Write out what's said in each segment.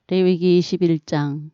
레위기 21장.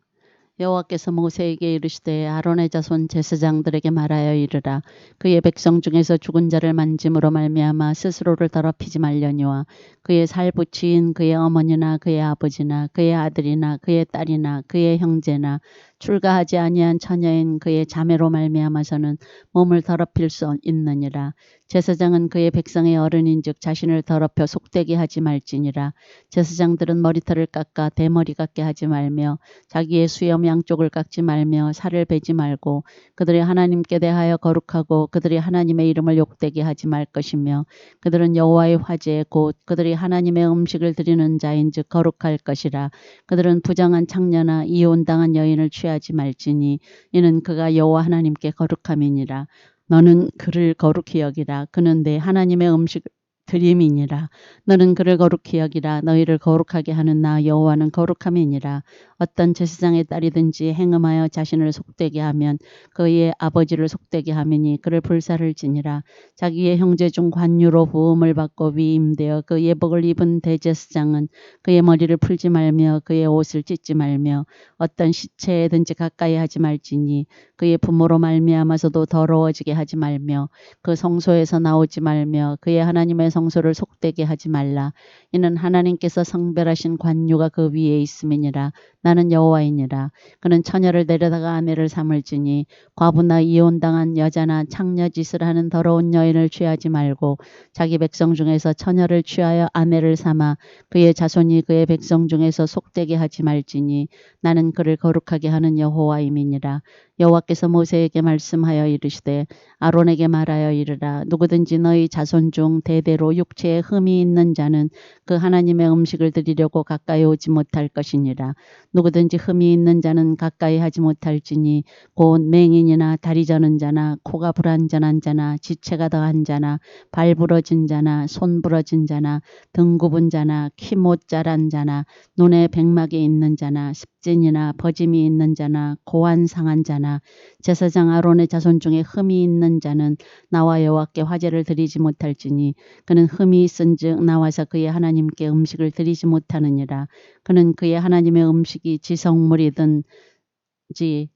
여호와께서 모세에게 이르시되 아론의 자손 제사장들에게 말하여 이르라. 그의 백성 중에서 죽은 자를 만짐으로 말미암아 스스로를 더럽히지 말려니와 그의 살부치인 그의 어머니나 그의 아버지나 그의 아들이나 그의 딸이나 그의 형제나 출가하지 아니한 처녀인 그의 자매로 말미암아서는 몸을 더럽힐 수 있느니라. 제사장은 그의 백성의 어른인즉 자신을 더럽혀 속되게 하지 말지니라. 제사장들은 머리털을 깎아 대머리 같게 하지 말며 자기의 수염 양쪽을 깎지 말며 살을 베지 말고 그들이 하나님께 대하여 거룩하고 그들이 하나님의 이름을 욕되게 하지 말 것이며 그들은 여호와의 화제 곧 그들이 하나님의 음식을 드리는 자인즉 거룩할 것이라. 그들은 부정한 창녀나 이혼당한 여인을 취하지 말지니 이는 그가 여호와 하나님께 거룩함이니라. 너는 그를 거룩히 여기라. 그는 내 하나님의 음식을 드림이니라. 너는 그를 거룩히 여기라. 너희를 거룩하게 하는 나 여호와는 거룩함이니라. 어떤 제사장의 딸이든지 행음하여 자신을 속되게 하면 그의 아버지를 속되게 하미니 그를 불사를 지니라. 자기의 형제 중 관유로 부음을 받고 위임되어 그 예복을 입은 대제사장은 그의 머리를 풀지 말며 그의 옷을 찢지 말며 어떤 시체에든지 가까이 하지 말지니 그의 부모로 말미암아서도 더러워지게 하지 말며 그 성소에서 나오지 말며 그의 하나님의 성소를 속되게 하지 말라. 이는 하나님께서 성별하신 관유가 그 위에 있음이니라. 나는 여호와이니라. 그는 처녀를 데려다가 아내를 삼을지니 과부나 이혼당한 여자나 창녀짓을 하는 더러운 여인을 취하지 말고 자기 백성 중에서 처녀를 취하여 아내를 삼아 그의 자손이 그의 백성 중에서 속되게 하지 말지니 나는 그를 거룩하게 하는 여호와임이니라. 여호와께서 모세에게 말씀하여 이르시되 아론에게 말하여 이르라. 누구든지 너희 자손 중 대대로 육체에 흠이 있는 자는 그 하나님의 음식을 드리려고 가까이 오지 못할 것이니라. 누구든지 흠이 있는 자는 가까이 하지 못할지니 곧 맹인이나 다리 저는 자나 코가 불완전한 자나 지체가 더한 자나 발 부러진 자나 손 부러진 자나 등 굽은 자나 키 못 자란 자나 눈에 백막이 있는 자나 습진이나 버짐이 있는 자나 고환 상한 자나 제사장 아론의 자손 중에 흠이 있는 자는 나와 여호와께 화제를 드리지 못할지니 그는 흠이 있은즉 나와서 그의 하나님께 음식을 드리지 못하느니라. 그는 그의 하나님의 음식이 지성물이든지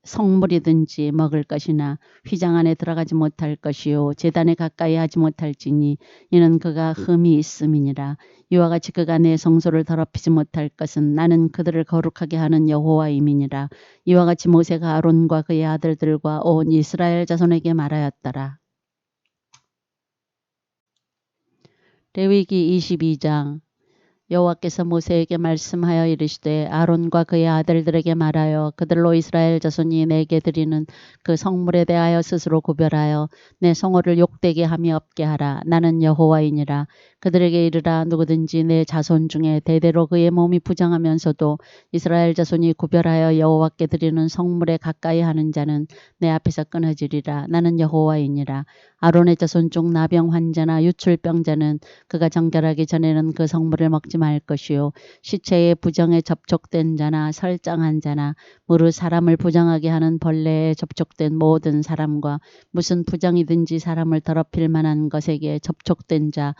성물이든지 먹을 것이나 휘장 안에 들어가지 못할 것이요 제단에 가까이 하지 못할지니 이는 그가 흠이 있음이니라. 이와 같이 그가 내 성소를 더럽히지 못할 것은 나는 그들을 거룩하게 하는 여호와임이니라. 이와 같이 모세가 아론과 그의 아들들과 온 이스라엘 자손에게 말하였더라. 레위기 22장. 여호와께서 모세에게 말씀하여 이르시되 아론과 그의 아들들에게 말하여 그들로 이스라엘 자손이 내게 드리는 그 성물에 대하여 스스로 구별하여 내 성호를 욕되게 함이 없게 하라. 나는 여호와이니라. 그들에게 이르라. 누구든지 내 자손 중에 대대로 그의 몸이 부정하면서도 이스라엘 자손이 구별하여 여호와께 드리는 성물에 가까이 하는 자는 내 앞에서 끊어지리라. 나는 여호와이니라. 아론의 자손 중 나병 환자나 유출병자는 그가 정결하기 전에는 그 성물을 먹지 말 것이요 시체의 부정에 접촉된 자나 설장한 자나 무릇 사람을 부정하게 하는 벌레에 접촉된 모든 사람과 무슨 부정이든지 사람을 더럽힐 만한 것에게 접촉된 자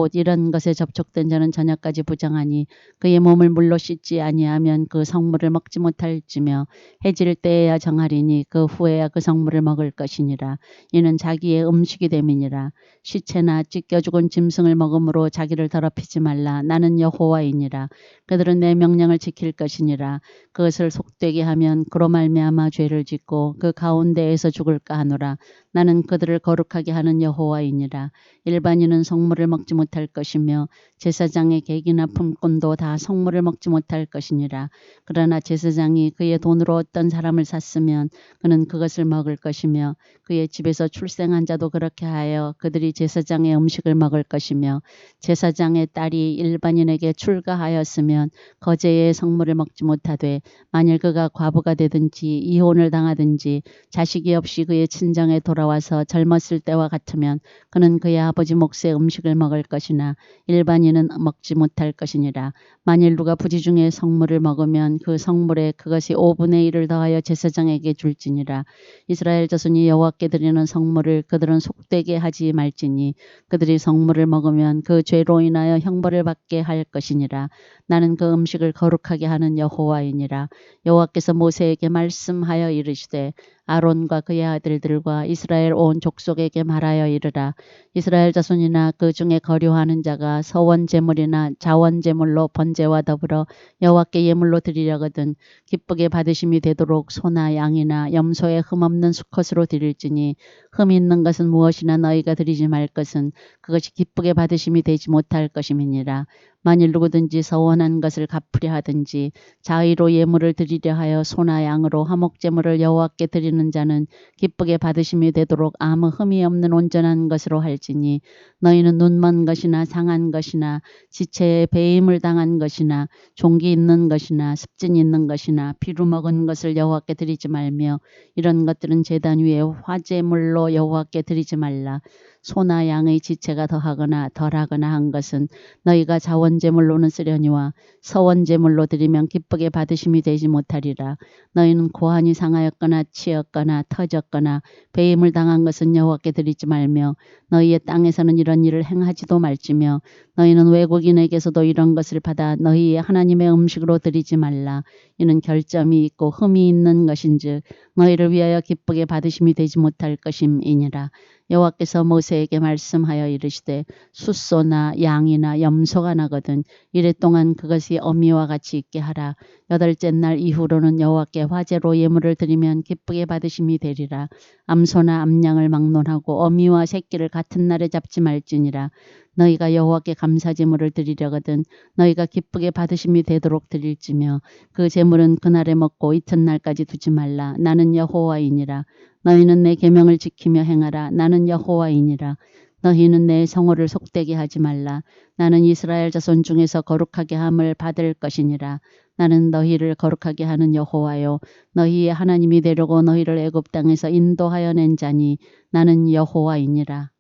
곧 이런 것에 접촉된 자는 저녁까지 부정하니 그의 몸을 물로 씻지 아니하면 그 성물을 먹지 못할지며 해질 때에야 정하리니 그 후에야 그 성물을 먹을 것이니라. 이는 자기의 음식이 됨이니라. 시체나 찢겨 죽은 짐승을 먹음으로 자기를 더럽히지 말라. 나는 여호와이니라. 그들은 내 명령을 지킬 것이니라. 그것을 속되게 하면 그로 말미암아 죄를 짓고 그 가운데에서 죽을까 하노라. 나는 그들을 거룩하게 하는 여호와이니라. 일반인은 성물을 먹지 못할 것이며 제사장의 객이나 품꾼도 다 성물을 먹지 못할 것이니라. 그러나 제사장이 그의 돈으로 어떤 사람을 샀으면 그는 그것을 먹을 것이며 그의 집에서 출생한 자도 그렇게 하여 그들이 제사장의 음식을 먹을 것이며 제사장의 딸이 일반인에게 출가하였으면 거제의 성물을 먹지 못하되 만일 그가 과부가 되든지 이혼을 당하든지 자식이 없이 그의 친정에 돌아와서 젊었을 때와 같으면 그는 그의 아버지 몫의 음식을 먹을 것이나 일반인은 먹지 못할 것이니라. 만일 누가 부지 중에 성물을 먹으면 그 성물에 그것이 5분의 1을 더하여 제사장에게 줄지니라. 이스라엘 자손이 여호와께 드리는 성물을 그들은 속되게 하지 말지니 그들이 성물을 먹으면 그 죄로 인하여 형벌을 받게 할 할 것이니라. 나는 그 음식을 거룩하게 하는 여호와이니라. 여호와께서 모세에게 말씀하여 이르시되 아론과 그의 아들들과 이스라엘 온 족속에게 말하여 이르라. 이스라엘 자손이나 그 중에 거류하는 자가 서원 제물이나 자원 제물로 번제와 더불어 여호와께 예물로 드리려거든 기쁘게 받으심이 되도록 소나 양이나 염소의 흠없는 수컷으로 드릴지니 흠 있는 것은 무엇이나 너희가 드리지 말 것은 그것이 기쁘게 받으심이 되지 못할 것임이니라. 만일 누구든지 서원한 것을 갚으려 하든지 자의로 예물을 드리려 하여 소나 양으로 화목제물을 여호와께 드리는 자는 기쁘게 받으심이 되도록 아무 흠이 없는 온전한 것으로 할지니 너희는 눈먼 것이나 상한 것이나 지체에 배임을 당한 것이나 종기 있는 것이나 습진 있는 것이나 피로 먹은 것을 여호와께 드리지 말며 이런 것들은 제단 위에 화제물로 여호와께 드리지 말라. 소나 양의 지체가 더하거나 덜하거나 한 것은 너희가 자원제물로는 쓰려니와 서원제물로 드리면 기쁘게 받으심이 되지 못하리라. 너희는 고환이 상하였거나 치였거나 터졌거나 배임을 당한 것은 여호와께 드리지 말며 너희의 땅에서는 이런 일을 행하지도 말지며 너희는 외국인에게서도 이런 것을 받아 너희의 하나님의 음식으로 드리지 말라. 이는 결점이 있고 흠이 있는 것인즉 너희를 위하여 기쁘게 받으심이 되지 못할 것임이니라. 여호와께서 모세에게 말씀하여 이르시되 숫소나 양이나 염소가 나거든 이래 동안 그것이 어미와 같이 있게 하라. 여덟째 날 이후로는 여호와께 화제로 예물을 드리면 기쁘게 받으심이 되리라. 암소나 암양을 막론하고 어미와 새끼를 같은 날에 잡지 말지니라. 너희가 여호와께 감사제물을 드리려거든 너희가 기쁘게 받으심이 되도록 드릴지며 그 제물은 그날에 먹고 이튿날까지 두지 말라. 나는 여호와이니라. 너희는 내 계명을 지키며 행하라. 나는 여호와이니라. 너희는 내 성호를 속되게 하지 말라. 나는 이스라엘 자손 중에서 거룩하게 함을 받을 것이니라. 나는 너희를 거룩하게 하는 여호와요 너희의 하나님이 되려고 너희를 애굽 땅에서 인도하여 낸 자니 나는 여호와이니라.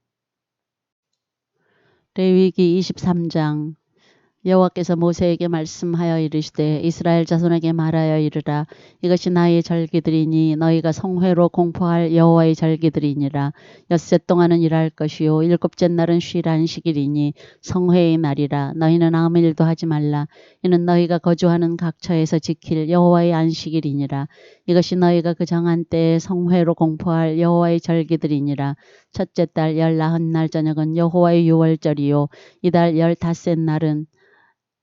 레위기 23장. 여호와께서 모세에게 말씀하여 이르시되 이스라엘 자손에게 말하여 이르라. 이것이 나의 절기들이니 너희가 성회로 공포할 여호와의 절기들이니라. 엿새 동안은 일할 것이요 일곱째 날은 쉴 안식일이니 성회의 날이라. 너희는 아무 일도 하지 말라. 이는 너희가 거주하는 각처에서 지킬 여호와의 안식일이니라. 이것이 너희가 그 정한 때에 성회로 공포할 여호와의 절기들이니라. 첫째 달 19날 저녁은 여호와의 유월절이요 이달 15째 날은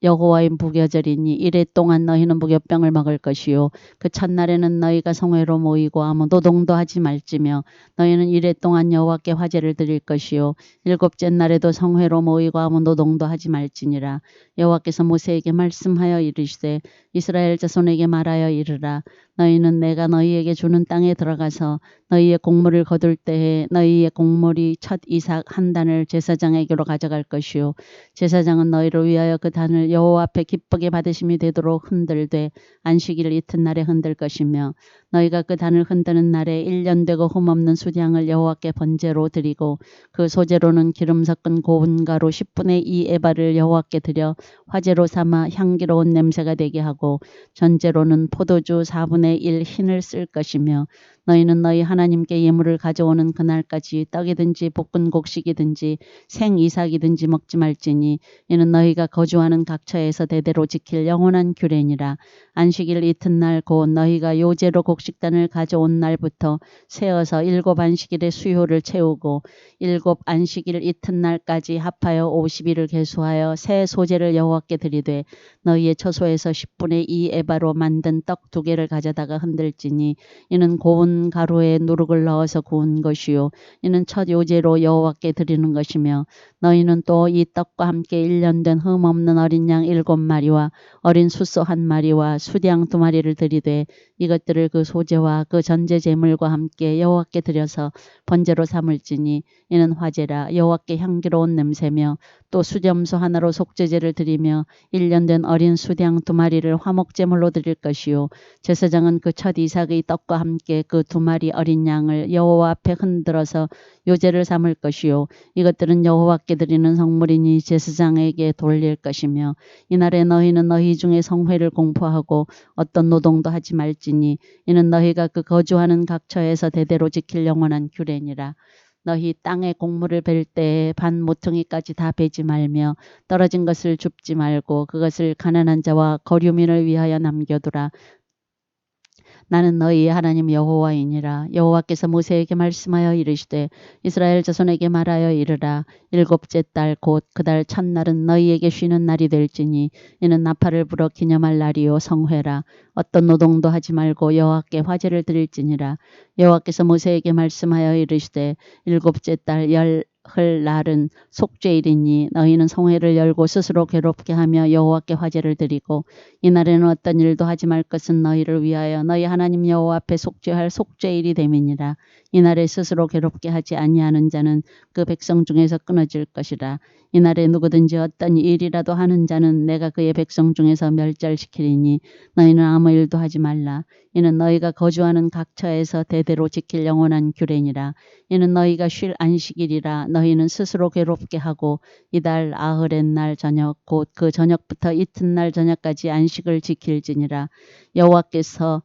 여호와의 무교절이니 이래 동안 너희는 무교병을 먹을 것이요 그 첫날에는 너희가 성회로 모이고 아무 노동도 하지 말지며 너희는 이래 동안 여호와께 화제를 드릴 것이요 일곱째 날에도 성회로 모이고 아무 노동도 하지 말지니라. 여호와께서 모세에게 말씀하여 이르시되 이스라엘 자손에게 말하여 이르라. 너희는 내가 너희에게 주는 땅에 들어가서 너희의 곡물을 거둘 때에 너희의 곡물이 첫 이삭 한 단을 제사장에게로 가져갈 것이요 제사장은 너희를 위하여 그 단을 여호와 앞에 기쁘게 받으심이 되도록 흔들되 안식일 이튿날에 흔들 것이며 너희가 그 단을 흔드는 날에 1년 되고 흠없는 수량을 여호와께 번제로 드리고 그 소제로는 기름 섞은 고운 가루 10분의 2 에바를 여호와께 드려 화제로 삼아 향기로운 냄새가 되게 하고 전제로는 포도주 4분의 1 흰을 쓸 것이며 너희는 너희 하나님께 예물을 가져오는 그날까지 떡이든지 볶은 곡식이든지 생 이삭이든지 먹지 말지니 이는 너희가 거주하는 각처에서 대대로 지킬 영원한 규례니라. 안식일 이튿날 곧 너희가 요제로 곡식단을 가져온 날부터 세어서 7 안식일의 수요를 채우고 7 안식일 이튿날까지 합하여 50일을 계수하여 새 소제를 여호와께 드리되 너희의 처소에서 10분의 2 에바로 만든 떡 2개를 가져다가 흔들지니 이는 고운 가루에 누룩을 넣어서 구운 것이요 이는 첫 요제로 여호와께 드리는 것이며 너희는 또 이 떡과 함께 1년 된 흠없는 어린 양 7마리와 어린 숫소 1마리와 수양 2마리를 드리되 이것들을 그 소제와 그 전제 제물과 함께 여호와께 드려서 번제로 삼을지니 이는 화제라. 여호와께 향기로운 냄새며 또 수염소 하나로 속죄제를 드리며 1년 된 어린 수양 2마리를 화목제물로 드릴 것이요 제사장은 그 첫 이삭의 떡과 함께 그 2마리 어린 양을 여호와 앞에 흔들어서 요제를 삼을 것이요 이것들은 여호와께 드리는 성물이니 제사장에게 돌릴 것이며 이날에 너희는 너희 중에 성회를 공포하고 어떤 노동도 하지 말지니 이는 너희가 그 거주하는 각처에서 대대로 지킬 영원한 규례니라. 너희 땅에 곡물을 벨 때에 반 모퉁이까지 다 베지 말며 떨어진 것을 줍지 말고 그것을 가난한 자와 거류민을 위하여 남겨두라. 나는 너희의 하나님 여호와이니라. 여호와께서 모세에게 말씀하여 이르시되 이스라엘 자손에게 말하여 이르라. 일곱째 달 곧 그 달 첫날은 너희에게 쉬는 날이 될지니 이는 나팔을 불어 기념할 날이요 성회라. 어떤 노동도 하지 말고 여호와께 화제를 드릴지니라. 여호와께서 모세에게 말씀하여 이르시되 일곱째 달 열흘 날은 속죄일이니 너희는 성회를 열고 스스로 괴롭게 하며 여호와께 화제를 드리고 이날에는 어떤 일도 하지 말 것은 너희를 위하여 너희 하나님 여호와 앞에 속죄할 속죄일이 됨이니라. 이날에 스스로 괴롭게 하지 아니하는 자는 그 백성 중에서 끊어질 것이라. 이날에 누구든지 어떤 일이라도 하는 자는 내가 그의 백성 중에서 멸절시키리니 너희는 아무 일도 하지 말라. 이는 너희가 거주하는 각처에서 대대로 지킬 영원한 규례니라. 이는 너희가 쉴 안식일이라. 너희는 스스로 괴롭게 하고 이달 아흐렛 날 저녁 곧 그 저녁부터 이튿날 저녁까지 안식을 지킬지니라. 여호와께서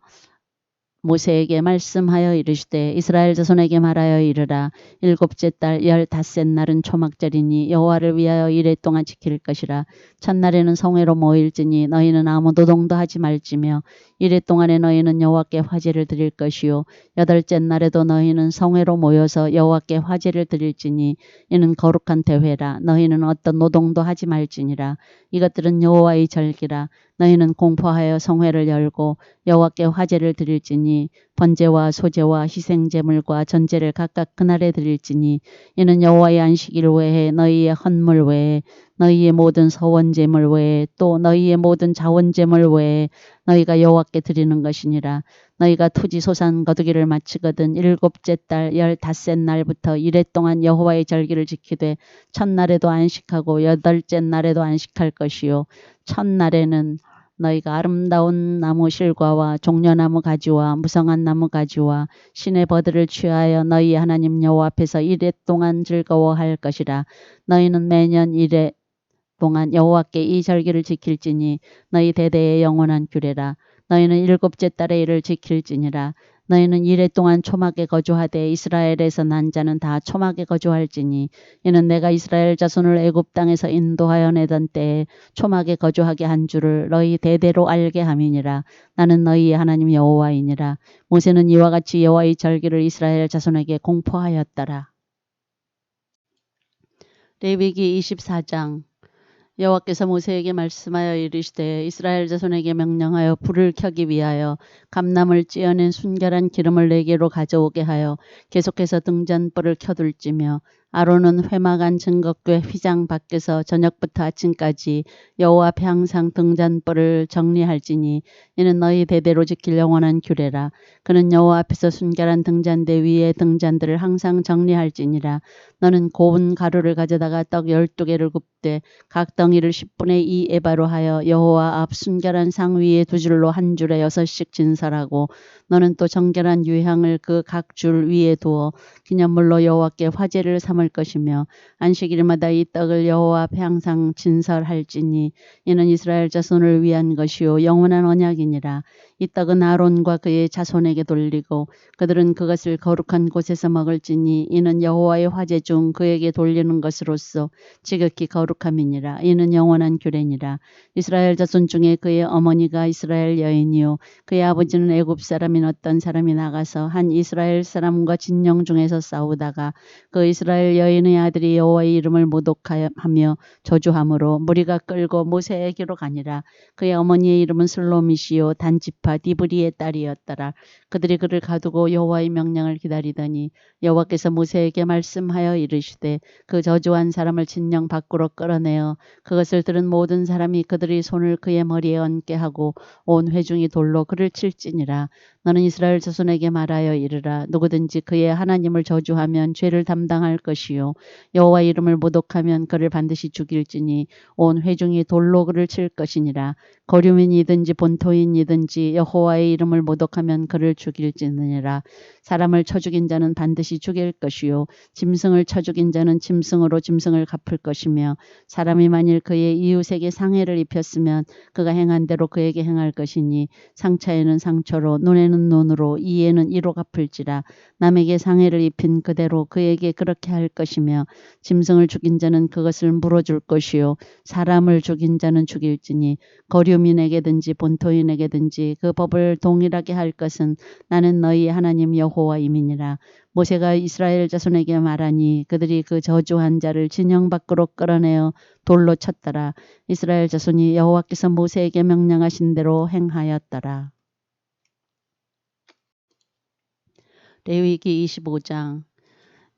모세에게 말씀하여 이르시되 이스라엘 자손에게 말하여 이르라. 일곱째 달 15셋 날은 초막절이니 여호와를 위하여 이레 동안 지킬 것이라. 첫날에는 성회로 모일지니 너희는 아무 노동도 하지 말지며 이레 동안에 너희는 여호와께 화제를 드릴 것이요 여덟째 날에도 너희는 성회로 모여서 여호와께 화제를 드릴지니 이는 거룩한 대회라. 너희는 어떤 노동도 하지 말지니라. 이것들은 여호와의 절기라. 너희는 공포하여 성회를 열고 여호와께 화제를 드릴지니 번제와 소제와 희생제물과 전제를 각각 그날에 드릴지니 이는 여호와의 안식일 외에 너희의 헌물 외에 너희의 모든 서원제물 외에 또 너희의 모든 자원제물 외에 너희가 여호와께 드리는 것이니라. 너희가 토지 소산 거두기를 마치거든 일곱째 달 15셋 날부터 이레 동안 여호와의 절기를 지키되 첫날에도 안식하고 여덟째 날에도 안식할 것이요 첫날에는 너희가 아름다운 나무 실과와 종려나무 가지와 무성한 나무 가지와 신의 버들을 취하여 너희 하나님 여호와 앞에서 이레 동안 즐거워할 것이라. 너희는 매년 이레 동안 여호와께 이 절기를 지킬지니 너희 대대의 영원한 규례라. 너희는 일곱째 달에 이를 지킬지니라. 너희는 이레 동안 초막에 거주하되 이스라엘에서 난 자는 다 초막에 거주할지니 이는 내가 이스라엘 자손을 애굽 땅에서 인도하여 내던 때에 초막에 거주하게 한 줄을 너희 대대로 알게 함이니라. 나는 너희의 하나님 여호와이니라. 모세는 이와 같이 여호와의 절기를 이스라엘 자손에게 공포하였더라. 레위기 24장. 여호와께서 모세에게 말씀하여 이르시되 이스라엘 자손에게 명령하여 불을 켜기 위하여 감나무를 찧어낸 순결한 기름을 4개로 가져오게 하여 계속해서 등잔불을 켜둘지며 아론은 회막안 증거궤 휘장 밖에서 저녁부터 아침까지 여호와 앞에 항상 등잔불을 정리할지니 이는 너희 대대로 지킬 영원한 규례라. 그는 여호와 앞에서 순결한 등잔대 위에 등잔들을 항상 정리할지니라. 너는 고운 가루를 가져다가 떡 12개를 굽되 각 덩이를 10분의 2 에바로 하여 여호와 앞 순결한 상 위에 2줄로 한 줄에 6씩 진설하고 너는 또 정결한 유향을 그 각 줄 위에 두어 기념물로 여호와께 화제를 삼을 것이며 안식일마다 이 떡을 여호와 앞에 항상 진설할지니 이는 이스라엘 자손을 위한 것이요 영원한 언약이니라. 이 떡은 아론과 그의 자손에게 돌리고 그들은 그것을 거룩한 곳에서 먹을지니 이는 여호와의 화제 중 그에게 돌리는 것으로서 지극히 거룩함이니라. 이는 영원한 규례니라. 이스라엘 자손 중에 그의 어머니가 이스라엘 여인이요 그의 아버지는 애굽 사람인 어떤 사람이 나가서 한 이스라엘 사람과 진영 중에서 싸우다가 그 이스라엘 여인의 아들이 여호와의 이름을 모독하며 저주함으로 무리가 끌고 모세에게로 가니라. 그의 어머니의 이름은 슬로미시요 단지파 디브리의 딸이었더라. 그들이 그를 가두고 여호와의 명령을 기다리더니 여호와께서 모세에게 말씀하여 이르시되 그 저주한 사람을 진영 밖으로 끌어내어 그것을 들은 모든 사람이 그들의 손을 그의 머리에 얹게 하고 온 회중이 돌로 그를 칠지니라. 너는 이스라엘 자손에게 말하여 이르라. 누구든지 그의 하나님을 저주하면 죄를 담당할 것이요 여호와 이름을 모독하면 그를 반드시 죽일지니 온 회중이 돌로 그를 칠 것이니라. 거류민이든지 본토인이든지 여호와의 이름을 모독하면 그를 죽일지니라. 사람을 쳐 죽인 자는 반드시 죽일 것이요 짐승을 쳐 죽인 자는 짐승으로 짐승을 갚을 것이며 사람이 만일 그의 이웃에게 상해를 입혔으면 그가 행한 대로 그에게 행할 것이니 상처에는 상처로 눈에는 하는 눈으로 이에는 이로 갚을지라. 남에게 상해를 입힌 그대로 그에게 그렇게 할 것이며 짐승을 죽인 자는 그것을 물어줄 것이요 사람을 죽인 자는 죽일지니 거류민에게든지 본토인에게든지 그 법을 동일하게 할 것은 나는 너희 하나님 여호와임이니라. 모세가 이스라엘 자손에게 말하니 그들이 그 저주한 자를 진영 밖으로 끌어내어 돌로 쳤더라. 이스라엘 자손이 여호와께서 모세에게 명령하신 대로 행하였더라. 레위기 25장.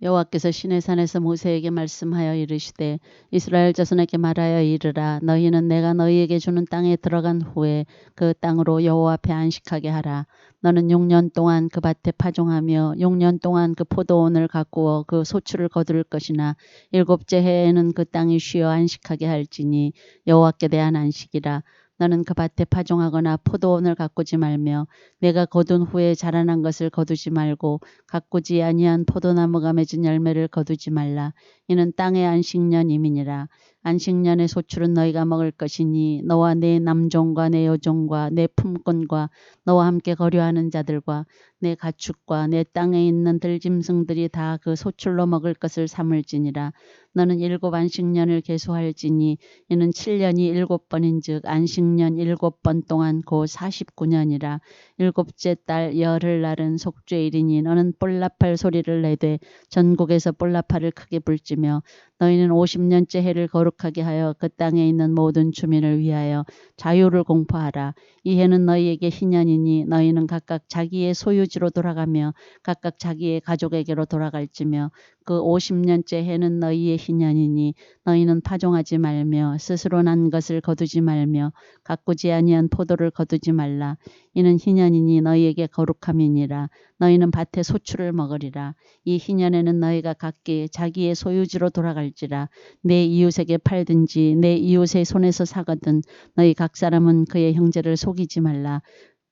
여호와께서 시내산에서 모세에게 말씀하여 이르시되 이스라엘 자손에게 말하여 이르라. 너희는 내가 너희에게 주는 땅에 들어간 후에 그 땅으로 여호와 앞에 안식하게 하라. 너는 6년 동안 그 밭에 파종하며 6년 동안 그 포도원을 가꾸어 그 소출을 거둘 것이나 7째 해에는 그 땅이 쉬어 안식하게 할지니 여호와께 대한 안식이라. 너는 그 밭에 파종하거나 포도원을 가꾸지 말며 내가 거둔 후에 자라난 것을 거두지 말고 가꾸지 아니한 포도나무가 맺은 열매를 거두지 말라. 이는 땅의 안식년임이니라. 안식년의 소출은 너희가 먹을 것이니 너와 내 남종과 내 여종과 내 품꾼과 너와 함께 거류하는 자들과 내 가축과 내 땅에 있는 들짐승들이 다 그 소출로 먹을 것을 삼을지니라. 너는 7 안식년을 계수할지니 이는 7년이 7번인즉 안식년 7번 동안 곧 49년이라. 7째 달 열흘날은 속죄일이니 너는 뿔나팔 소리를 내되 전국에서 뿔나팔을 크게 불지며 너희는 50년째 해를 거룩하게 하여 그 땅에 있는 모든 주민을 위하여 자유를 공포하라. 이 해는 너희에게 희년이니 너희는 각각 자기의 소유지로 돌아가며 각각 자기의 가족에게로 돌아갈지며 그 50년째 해는 너희의 희년이니 너희는 파종하지 말며 스스로 난 것을 거두지 말며 가꾸지 아니한 포도를 거두지 말라. 이는 희년이니 너희에게 거룩함이니라. 너희는 밭의 소출을 먹으리라. 이 희년에는 너희가 각기 자기의 소유지로 돌아갈지라. 내 이웃에게 팔든지 내 이웃의 손에서 사거든 너희 각 사람은 그의 형제를 속이지 말라.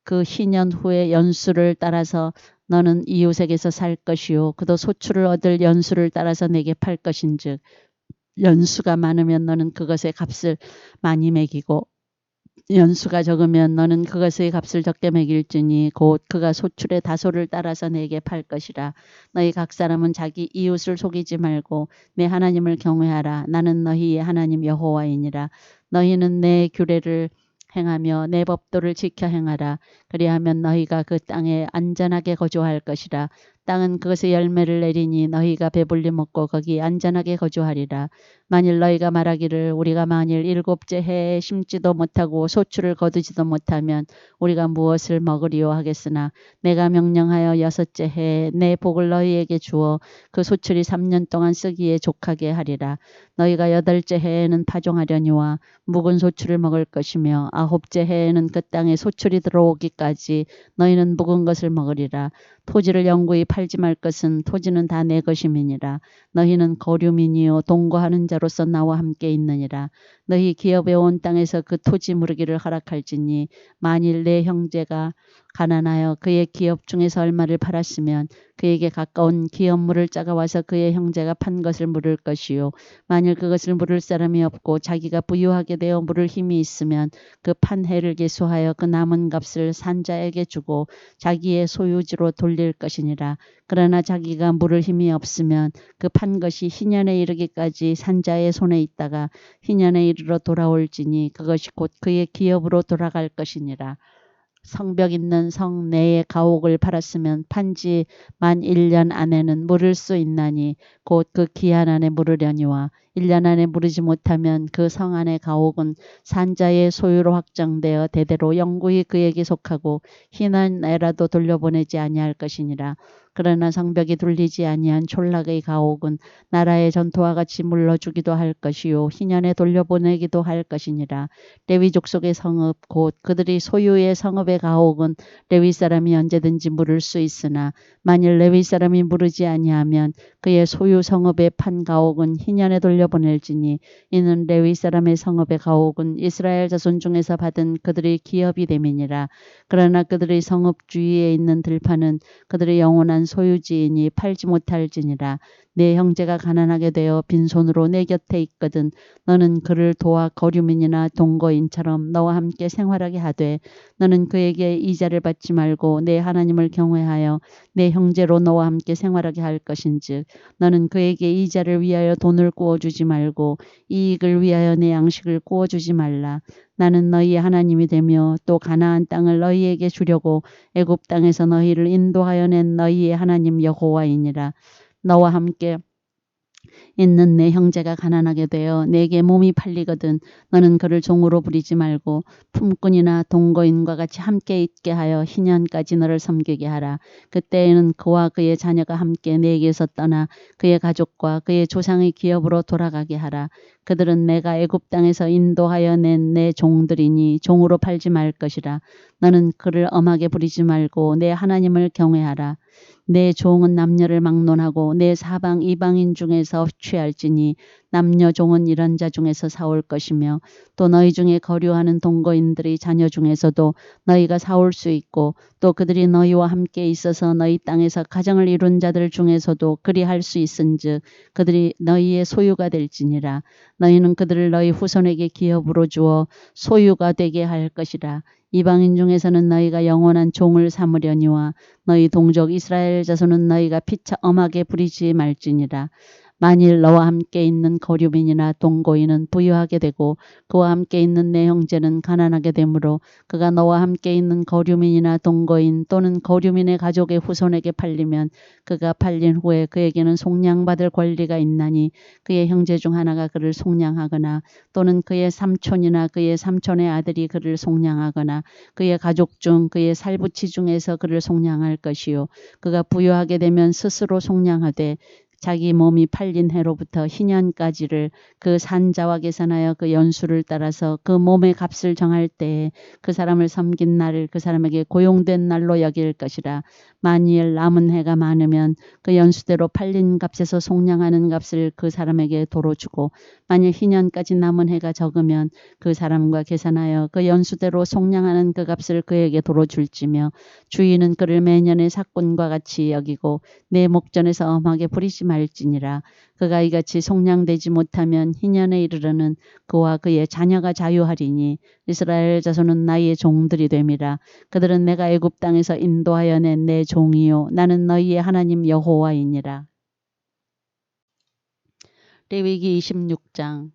그 희년 후에 연수를 따라서 너는 이웃에게서 살 것이요 그도 소출을 얻을 연수를 따라서 내게 팔 것인즉 연수가 많으면 너는 그것의 값을 많이 매기고 연수가 적으면 너는 그것의 값을 적게 매길지니 곧 그가 소출의 다소를 따라서 내게 팔 것이라. 너희 각 사람은 자기 이웃을 속이지 말고 내 하나님을 경외하라. 나는 너희의 하나님 여호와이니라. 너희는 내 규례를 행하며 내 법도를 지켜 행하라. 그리하면 너희가 그 땅에 안전하게 거주할 것이라. 땅은 그것의 열매를 내리니 너희가 배불리 먹고 거기 안전하게 거주하리라. 만일 너희가 말하기를 우리가 만일 7째 해에 심지도 못하고 소출을 거두지도 못하면 우리가 무엇을 먹으리요 하겠으나 내가 명령하여 6째 해에 내 복을 너희에게 주어 그 소출이 3년 동안 쓰기에 족하게 하리라. 너희가 8째 해에는 파종하려니와 묵은 소출을 먹을 것이며 9째 해에는 그 땅에 소출이 들어오기까지 너희는 묵은 것을 먹으리라. 토지를 영구히 팔지 말 것은 토지는 다 내 것임이니라. 너희는 거류민이요 동거하는 자로서 나와 함께 있느니라. 너희 기업해 온 땅에서 그 토지 무르기를 허락할지니 만일 내 형제가 가난하여 그의 기업 중에서 얼마를 팔았으면 그에게 가까운 기업물을 짜가와서 그의 형제가 판 것을 물을 것이요 만일 그것을 물을 사람이 없고 자기가 부유하게 되어 물을 힘이 있으면 그 판 해를 계수하여 그 남은 값을 산자에게 주고 자기의 소유지로 돌릴 것이니라. 그러나 자기가 물을 힘이 없으면 그 판 것이 희년에 이르기까지 산자의 손에 있다가 희년에 이르러 돌아올지니 그것이 곧 그의 기업으로 돌아갈 것이니라. 성벽 있는 성 내의 가옥을 팔았으면 판지 만 1년 안에는 물을 수 있나니 곧 그 기한 안에 물으려니와 1년 안에 물으지 못하면 그 성 안의 가옥은 산자의 소유로 확정되어 대대로 영구히 그에게 속하고 희년에라도 돌려보내지 아니할 것이니라. 그러나 성벽이 둘리지 아니한 촌락의 가옥은 나라의 전토와 같이 물러주기도 할 것이요 희년에 돌려보내기도 할 것이니라. 레위 족속의 성읍 곧 그들이 소유의 성읍의 가옥은 레위 사람이 언제든지 물을 수 있으나 만일 레위 사람이 물으지 아니하면 그의 소유 성읍의 판 가옥은 희년에 돌려보낼지니 이는 레위 사람의 성읍의 가옥은 이스라엘 자손 중에서 받은 그들의 기업이 됨이니라. 그러나 그들의 성읍 주위에 있는 들판은 그들의 영원한 영원한 소유지이니 팔지 못할지니라. 내 형제가 가난하게 되어 빈손으로 내 곁에 있거든 너는 그를 도와 거류민이나 동거인처럼 너와 함께 생활하게 하되 너는 그에게 이자를 받지 말고 내 하나님을 경외하여 내 형제로 너와 함께 생활하게 할 것인즉 너는 그에게 이자를 위하여 돈을 구워주지 말고 이익을 위하여 내 양식을 구워주지 말라. 나는 너희의 하나님이 되며 또 가나안 땅을 너희에게 주려고 애굽 땅에서 너희를 인도하여 낸 너희의 하나님 여호와이니라. 너와 함께 있는 내 형제가 가난하게 되어 내게 몸이 팔리거든 너는 그를 종으로 부리지 말고 품꾼이나 동거인과 같이 함께 있게 하여 희년까지 너를 섬기게 하라. 그때에는 그와 그의 자녀가 함께 내게서 떠나 그의 가족과 그의 조상의 기업으로 돌아가게 하라. 그들은 내가 애굽 땅에서 인도하여 낸 내 종들이니 종으로 팔지 말 것이라. 너는 그를 엄하게 부리지 말고 내 하나님을 경외하라. 내 종은 남녀를 막론하고 내 사방 이방인 중에서 취할지니 남녀 종은 이런 자 중에서 사올 것이며 또 너희 중에 거류하는 동거인들의 자녀 중에서도 너희가 사올 수 있고 또 그들이 너희와 함께 있어서 너희 땅에서 가정을 이룬 자들 중에서도 그리할 수 있은즉 그들이 너희의 소유가 될지니라. 너희는 그들을 너희 후손에게 기업으로 주어 소유가 되게 할 것이라. 이방인 중에서는 너희가 영원한 종을 삼으려니와 너희 동족 이스라엘 자손은 너희가 피차 엄하게 부리지 말지니라. 만일 너와 함께 있는 거류민이나 동거인은 부유하게 되고 그와 함께 있는 내 형제는 가난하게 되므로 그가 너와 함께 있는 거류민이나 동거인 또는 거류민의 가족의 후손에게 팔리면 그가 팔린 후에 그에게는 속량받을 권리가 있나니 그의 형제 중 하나가 그를 속량하거나 또는 그의 삼촌이나 그의 삼촌의 아들이 그를 속량하거나 그의 가족 중 그의 살부치 중에서 그를 속량할 것이요 그가 부유하게 되면 스스로 속량하되 자기 몸이 팔린 해로부터 희년까지를 그 산자와 계산하여 그 연수를 따라서 그 몸의 값을 정할 때에 그 사람을 섬긴 날을 그 사람에게 고용된 날로 여길 것이라. 만일 남은 해가 많으면 그 연수대로 팔린 값에서 속량하는 값을 그 사람에게 도로 주고 만일 희년까지 남은 해가 적으면 그 사람과 계산하여 그 연수대로 속량하는 그 값을 그에게 도로 줄지며 주인은 그를 매년의 삭군과 같이 여기고 내 목전에서 엄하게 부리지 말지니라. 그가 이같이 속량되지 못하면 희년에 이르러는 그와 그의 자녀가 자유하리니 이스라엘 자손은 나의 종들이 됨이라. 그들은 내가 애굽 땅에서 인도하여 낸 내 종이요 나는 너희의 하나님 여호와이니라. 레위기 26장.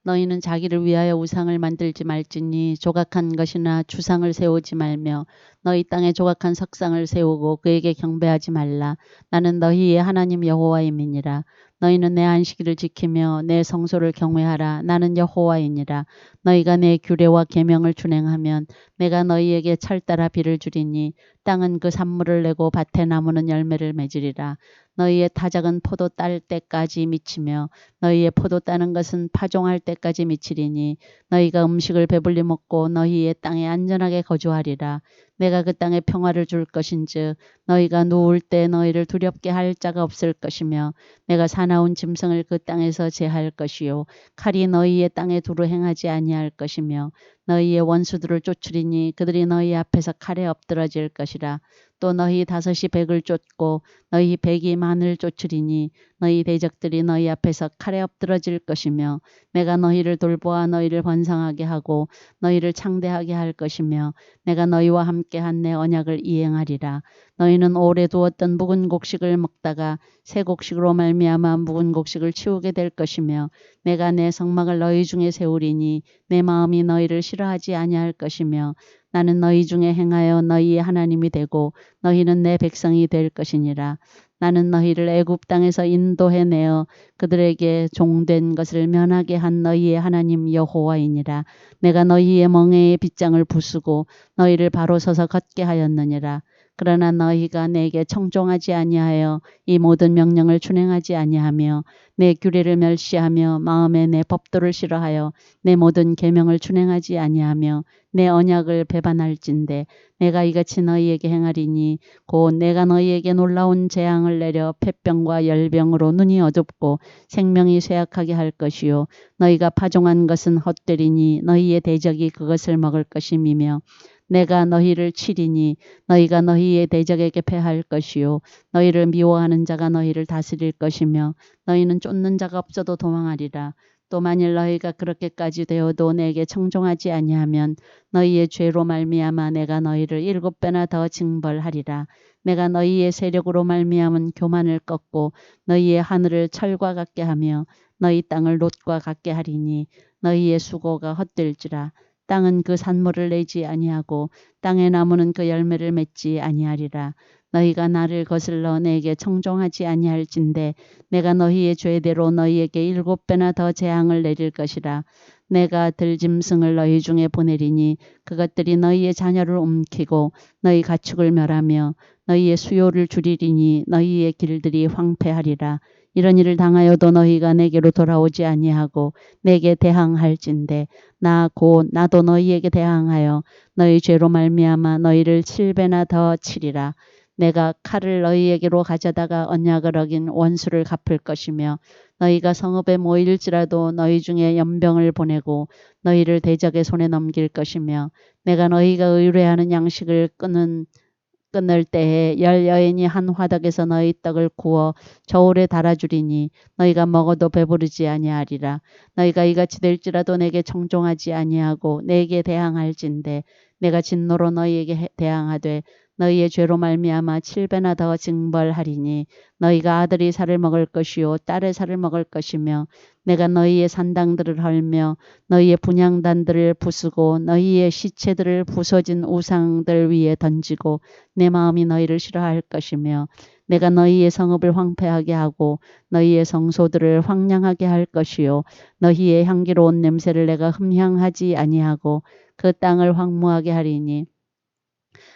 너희는 자기를 위하여 우상을 만들지 말지니 조각한 것이나 주상을 세우지 말며 너희 땅에 조각한 석상을 세우고 그에게 경배하지 말라. 나는 너희의 하나님 여호와임이니라. 너희는 내 안식일을 지키며 내 성소를 경외하라. 나는 여호와이니라. 너희가 내 규례와 계명을 준행하면 내가 너희에게 철따라 비를 주리니 땅은 그 산물을 내고 밭의 나무는 열매를 맺으리라. 너희의 타작은 포도 딸 때까지 미치며 너희의 포도 따는 것은 파종할 때까지 미치리니 너희가 음식을 배불리 먹고 너희의 땅에 안전하게 거주하리라. 내가 그 땅에 평화를 줄 것인즉 너희가 누울 때 너희를 두렵게 할 자가 없을 것이며 내가 사나운 짐승을 그 땅에서 제할 것이요 칼이 너희의 땅에 두루 행하지 아니할 것이며 너희의 원수들을 쫓으리니 그들이 너희 앞에서 칼에 엎드러질 것이라. 또 너희 다섯이 백을 쫓고 너희 백이 만을 쫓으리니 너희 대적들이 너희 앞에서 칼에 엎드러질 것이며 내가 너희를 돌보아 너희를 번성하게 하고 너희를 창대하게 할 것이며 내가 너희와 함께한 내 언약을 이행하리라. 너희는 오래 두었던 묵은 곡식을 먹다가 새 곡식으로 말미암아 묵은 곡식을 치우게 될 것이며 내가 내 성막을 너희 중에 세우리니 내 마음이 너희를 싫어하지 아니할 것이며 나는 너희 중에 행하여 너희의 하나님이 되고 너희는 내 백성이 될 것이니라. 나는 너희를 애굽 땅에서 인도해내어 그들에게 종된 것을 면하게 한 너희의 하나님 여호와이니라. 내가 너희의 멍에의 빗장을 부수고 너희를 바로 서서 걷게 하였느니라. 그러나 너희가 내게 청종하지 아니하여 이 모든 명령을 준행하지 아니하며 내 규례를 멸시하며 마음에 내 법도를 싫어하여 내 모든 계명을 준행하지 아니하며 내 언약을 배반할진대 내가 이같이 너희에게 행하리니 곧 내가 너희에게 놀라운 재앙을 내려 폐병과 열병으로 눈이 어둡고 생명이 쇠약하게 할 것이요 너희가 파종한 것은 헛되리니 너희의 대적이 그것을 먹을 것임이며 내가 너희를 치리니 너희가 너희의 대적에게 패할 것이요 너희를 미워하는 자가 너희를 다스릴 것이며 너희는 쫓는 자가 없어도 도망하리라. 또 만일 너희가 그렇게까지 되어도 내게 청종하지 아니하면 너희의 죄로 말미암아 내가 너희를 7배나 더 징벌하리라. 내가 너희의 세력으로 말미암은 교만을 꺾고 너희의 하늘을 철과 같게 하며 너희 땅을 놋과 같게 하리니 너희의 수고가 헛될지라. 땅은 그 산물을 내지 아니하고 땅의 나무는 그 열매를 맺지 아니하리라. 너희가 나를 거슬러 내게 청종하지 아니할진대 내가 너희의 죄대로 너희에게 7배나 더 재앙을 내릴 것이라. 내가 들짐승을 너희 중에 보내리니 그것들이 너희의 자녀를 움키고 너희 가축을 멸하며 너희의 수요를 줄이리니 너희의 길들이 황폐하리라. 이런 일을 당하여도 너희가 내게로 돌아오지 아니하고 내게 대항할진대 나 곧 나도 너희에게 대항하여 너희 죄로 말미암아 너희를 7배나 더 치리라. 내가 칼을 너희에게로 가져다가 언약을 어긴 원수를 갚을 것이며 너희가 성읍에 모일지라도 너희 중에 연병을 보내고 너희를 대적의 손에 넘길 것이며 내가 너희가 의뢰하는 양식을 끊을 때에 10여인이 한 화덕에서 너희 떡을 구워 저울에 달아주리니 너희가 먹어도 배부르지 아니하리라. 너희가 이같이 될지라도 내게 청종하지 아니하고 내게 대항할진대 내가 진노로 너희에게 대항하되 너희의 죄로 말미암아 7배나 더 징벌하리니 너희가 아들이 살을 먹을 것이요 딸의 살을 먹을 것이며 내가 너희의 산당들을 헐며 너희의 분향단들을 부수고 너희의 시체들을 부서진 우상들 위에 던지고 내 마음이 너희를 싫어할 것이며 내가 너희의 성읍을 황폐하게 하고 너희의 성소들을 황량하게 할 것이요 너희의 향기로운 냄새를 내가 흠향하지 아니하고 그 땅을 황무하게 하리니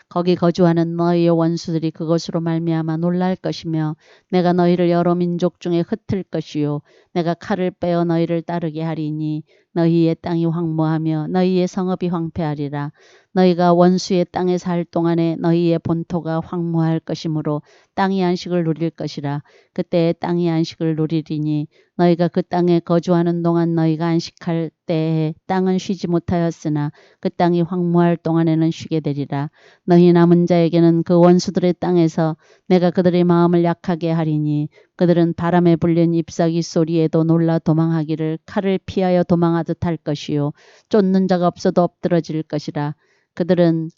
거기 거주하는 너희의 원수들이 그것으로 말미암아 놀랄 것이며 내가 너희를 여러 민족 중에 흩을 것이요 내가 칼을 빼어 너희를 따르게 하리니 너희의 땅이 황무하며 너희의 성읍이 황폐하리라. 너희가 원수의 땅에 살 동안에 너희의 본토가 황무할 것이므로 땅이 안식을 누릴 것이라. 그때에 땅이 안식을 누리리니 너희가 그 땅에 거주하는 동안 너희가 안식할 때에 땅은 쉬지 못하였으나 그 땅이 황무할 동안에는 쉬게 되리라. 너희 남은 자에게는 그 원수들의 땅에서 내가 그들의 마음을 약하게 하리니 그들은 바람에 불린 잎사귀 소리에도 놀라 도망하기를 칼을 피하여 도망하듯 할 것이요 쫓는 자가 없어도 엎드러질 것이라. 그들은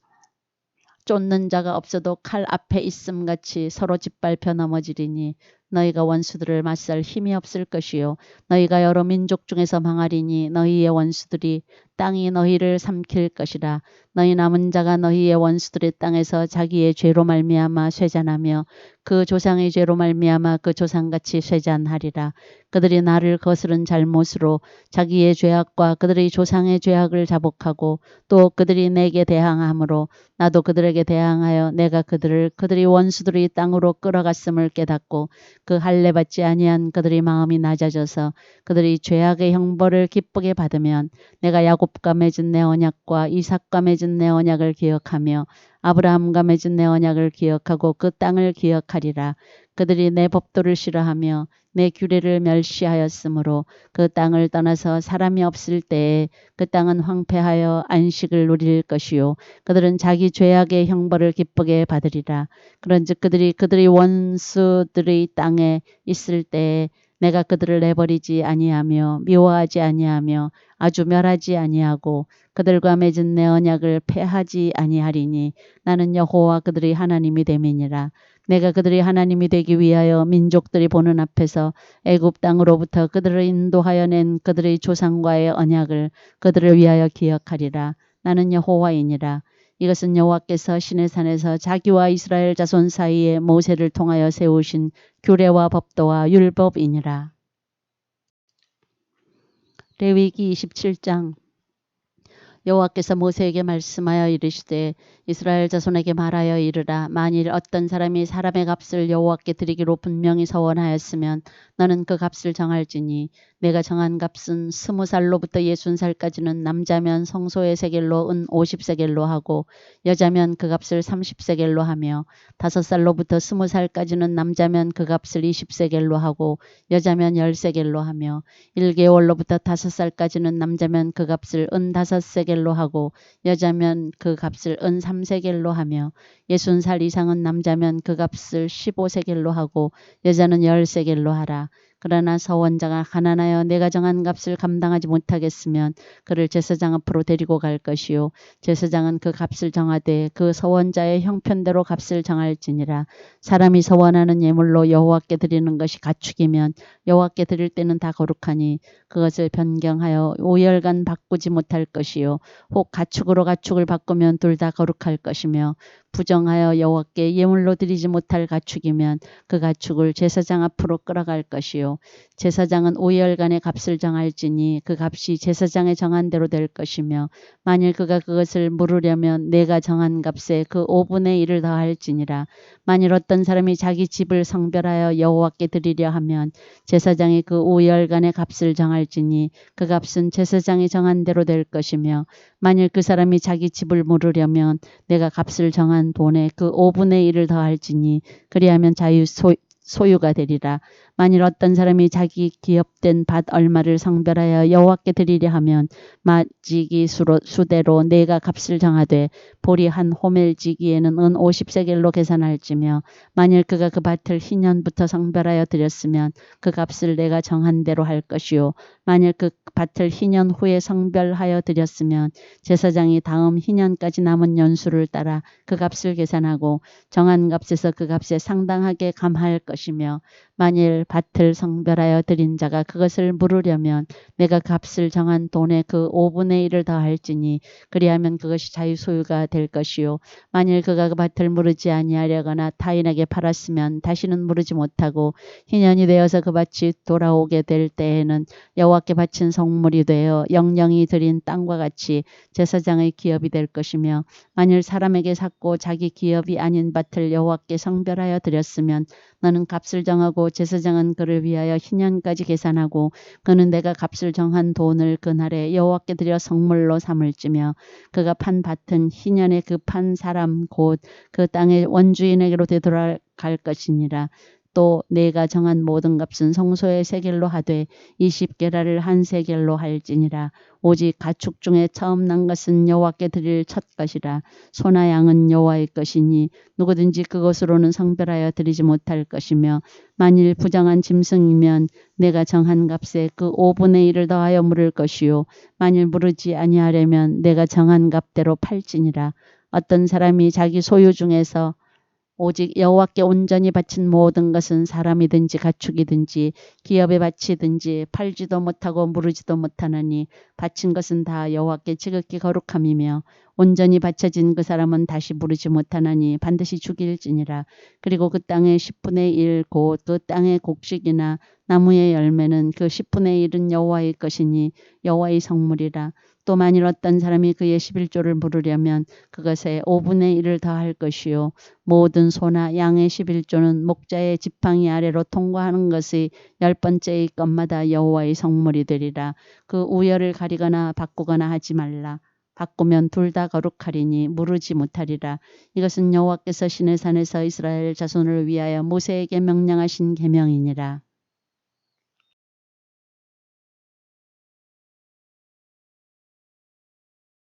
쫓는 자가 없어도 칼 앞에 있음같이 서로 짓밟혀 넘어지리니 너희가 원수들을 맞설 힘이 없을 것이요 너희가 여러 민족 중에서 망하리니 너희의 원수들이 땅이 너희를 삼킬 것이라. 너희 남은 자가 너희의 원수들의 땅에서 자기의 죄로 말미암아 쇠잔하며 그 조상의 죄로 말미암아 그 조상같이 쇠잔하리라. 그들이 나를 거스른 잘못으로 자기의 죄악과 그들의 조상의 죄악을 자복하고 또 그들이 내게 대항함으로 나도 그들에게 대항하여 내가 그들이 원수들의 땅으로 끌어갔음을 깨닫고 그 할례 받지 아니한 그들의 마음이 낮아져서 그들이 죄악의 형벌을 기쁘게 받으면 내가 야곱과 맺은 내 언약과 이삭과 맺은 내 언약을 기억하며 아브라함과 맺은 내 언약을 기억하고 그 땅을 기억하리라. 그들이 내 법도를 싫어하며 내 규례를 멸시하였으므로 그 땅을 떠나서 사람이 없을 때에 그 땅은 황폐하여 안식을 누릴 것이요 그들은 자기 죄악의 형벌을 기쁘게 받으리라. 그런즉 그들의 원수들의 땅에 있을 때에 내가 그들을 내버리지 아니하며 미워하지 아니하며 아주 멸하지 아니하고 그들과 맺은 내 언약을 폐하지 아니하리니 나는 여호와 그들의 하나님이 됨이니라. 내가 그들의 하나님이 되기 위하여 민족들이 보는 앞에서 애굽 땅으로부터 그들을 인도하여 낸 그들의 조상과의 언약을 그들을 위하여 기억하리라. 나는 여호와이니라. 이것은 여호와께서 시내산에서 자기와 이스라엘 자손 사이에 모세를 통하여 세우신 규례와 법도와 율법이니라. 레위기 27장. 여호와께서 모세에게 말씀하여 이르시되 이스라엘 자손에게 말하여 이르라. 만일 어떤 사람이 사람의 값을 여호와께 드리기로 분명히 서원하였으면 너는 그 값을 정할지니 내가 정한 값은 20살로부터 60살까지는 남자면 성소의 세겔로 은 50세겔로 하고 여자면 그 값을 30세겔로 하며 5살로부터 20살까지는 남자면 그 값을 20세겔로 하고 여자면 10세겔로 하며 1개월로부터 5살까지는 남자면 그 값을 은 5세겔로 하고 여자면 그 값을 은 3세겔로 하며 60살 이상은 남자면 그 값을 15세겔로 하고 여자는 10세겔로 하라. 그러나 서원자가 가난하여 내가 정한 값을 감당하지 못하겠으면 그를 제사장 앞으로 데리고 갈 것이요 제사장은 그 값을 정하되 그 서원자의 형편대로 값을 정할지니라. 사람이 서원하는 예물로 여호와께 드리는 것이 가축이면 여호와께 드릴 때는 다 거룩하니 그것을 변경하여 5열간 바꾸지 못할 것이요 혹 가축으로 가축을 바꾸면 둘 다 거룩할 것이며 부정하여 여호와께 예물로 드리지 못할 가축이면 그 가축을 제사장 앞으로 끌어갈 것이요 제사장은 5열간의 값을 정할지니 그 값이 제사장의 정한 대로 될 것이며 만일 그가 그것을 물으려면 내가 정한 값에 그 5분의 1을 더할지니라. 만일 어떤 사람이 자기 집을 성별하여 여호와께 드리려 하면 제사장이 그 5열간의 값을 정할지니 그 값은 제사장이 정한 대로 될 것이며 만일 그 사람이 자기 집을 물으려면 내가 값을 정한 돈에 그 5분의 1을 더할지니 그리하면 소유가 되리라. 만일 어떤 사람이 자기 기업된 밭 얼마를 성별하여 여호와께 드리려 하면 마지기 수대로 내가 값을 정하되 보리 한 호멜지기에는 은 50세겔로 계산할지며 만일 그가 그 밭을 희년부터 성별하여 드렸으면 그 값을 내가 정한 대로 할 것이요 만일 그 밭을 희년 후에 성별하여 드렸으면 제사장이 다음 희년까지 남은 연수를 따라 그 값을 계산하고 정한 값에서 그 값에 상당하게 감할 것이며 만일 밭을 성별하여 드린 자가 그것을 물으려면 내가 값을 정한 돈의 그 5분의 1을 더할지니 그리하면 그것이 자유 소유가 될 것이요 만일 그가 그 밭을 물으지 아니하려거나 타인에게 팔았으면 다시는 물으지 못하고 희년이 되어서 그 밭이 돌아오게 될 때에는 여호와께 바친 성물이 되어 영영이 드린 땅과 같이 제사장의 기업이 될 것이며 만일 사람에게 샀고 자기 기업이 아닌 밭을 여호와께 성별하여 드렸으면 너는 값을 정하고 제사장은 그를 위하여 희년까지 계산하고 그는 내가 값을 정한 돈을 그날에 여호와께 드려 성물로 삼을지며 그가 판 밭은 희년에 그 판 사람 곧 그 땅의 원주인에게로 되돌아갈 것이니라. 또 내가 정한 모든 값은 성소의 세겔로 하되 20게라를 한 세겔로 할지니라. 오직 가축 중에 처음 난 것은 여호와께 드릴 첫 것이라. 소나 양은 여호와의 것이니 누구든지 그것으로는 성별하여 드리지 못할 것이며 만일 부정한 짐승이면 내가 정한 값에 그 5분의 1을 더하여 물을 것이요 만일 물으지 아니하려면 내가 정한 값대로 팔지니라. 어떤 사람이 자기 소유 중에서 오직 여호와께 온전히 바친 모든 것은 사람이든지 가축이든지 기업에 바치든지 팔지도 못하고 무르지도 못하느니 바친 것은 다 여호와께 지극히 거룩함이며 온전히 바쳐진 그 사람은 다시 무르지 못하나니 반드시 죽일지니라. 그리고 그 땅의 10분의 1 곧 그 땅의 곡식이나 나무의 열매는 그 10분의 1은 여호와의 것이니 여호와의 성물이라. 또 만일 어떤 사람이 그의 11조를 물으려면 그것에 5분의 1을 더할 것이요 모든 소나 양의 11조는 목자의 지팡이 아래로 통과하는 것의 10번째의 것마다 여호와의 성물이 되리라. 그 우열을 가리거나 바꾸거나 하지 말라. 바꾸면 둘 다 거룩하리니 무르지 못하리라. 이것은 여호와께서 시내산에서 이스라엘 자손을 위하여 모세에게 명령하신 계명이니라.